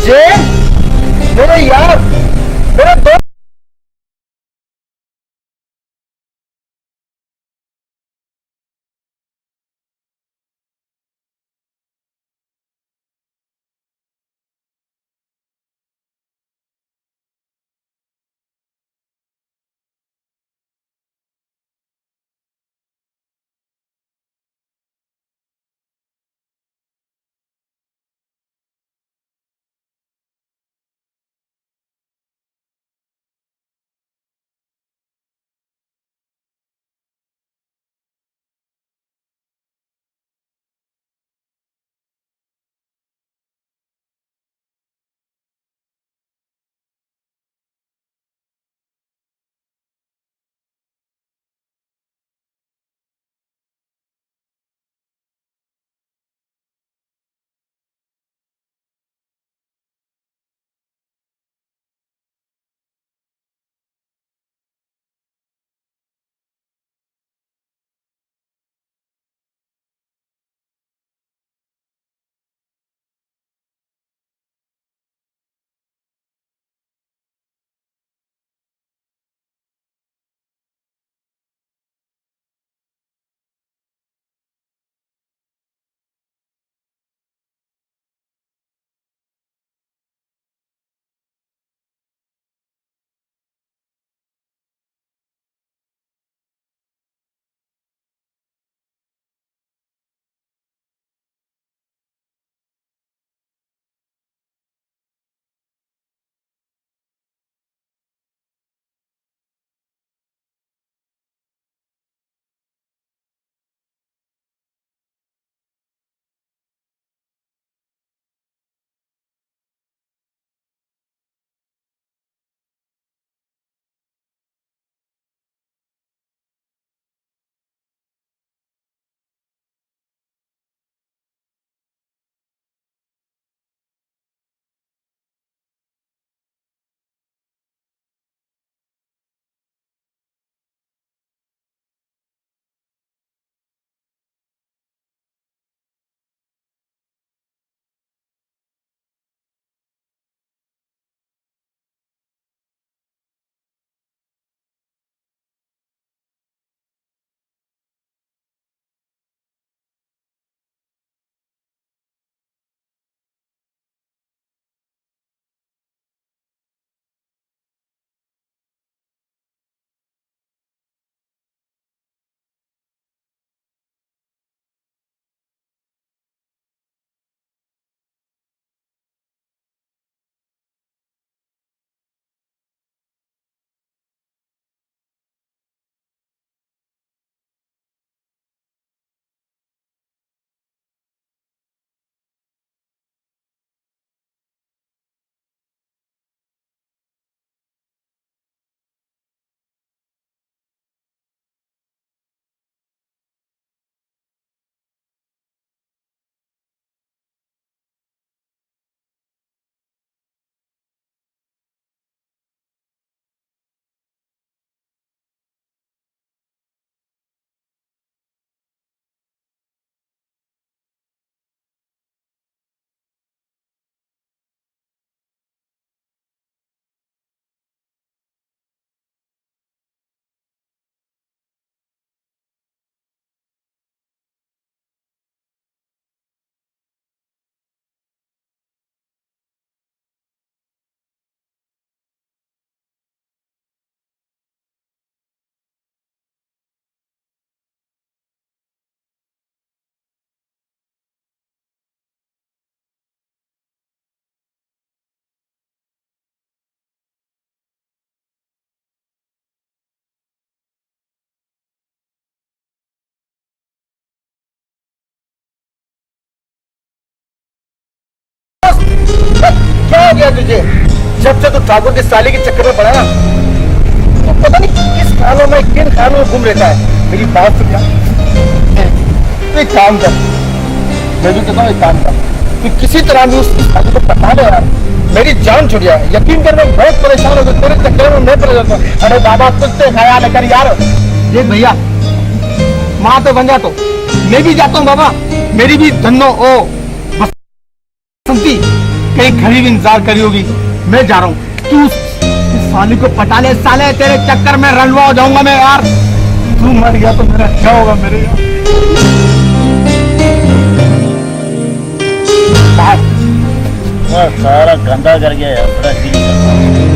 जैन, मेरे यार, मेरे दोस्त। क्या हो गया तुझे? जब से तू ठाकुर की साली के चक्कर में पड़ा ना, तो पता नहीं किस ख्यालों में, किन ख्यालों में गुम रहता है। मेरी बात सुन क्या, तू एक काम कर, मैं भी कहता हूँ एक काम कर, तू किसी तरह भी उस साली को पटा ले यार। मेरी जान छुड़ गया, यकीन कर, मैं बहुत परेशान हो गया तेरे चक्कर में, मैं पड़ जाता। अरे बाबा कुछ तो ख्याल कर यार। देख भैया, माँ तो बन जा, तो मैं भी जाता हूँ बाबा, मेरी भी धन्नो ओ बसंती। कहीं खड़ी भी इंतजार करी होगी। मैं जा रहा हूँ, तू इस साली को पटा ले साले, तेरे चक्कर में रंडवा हो जाऊंगा मैं यार। तू मर गया तो मेरा क्या होगा मेरे यार। सारा गंदा कर गया यार, बड़ा फील करता हूँ।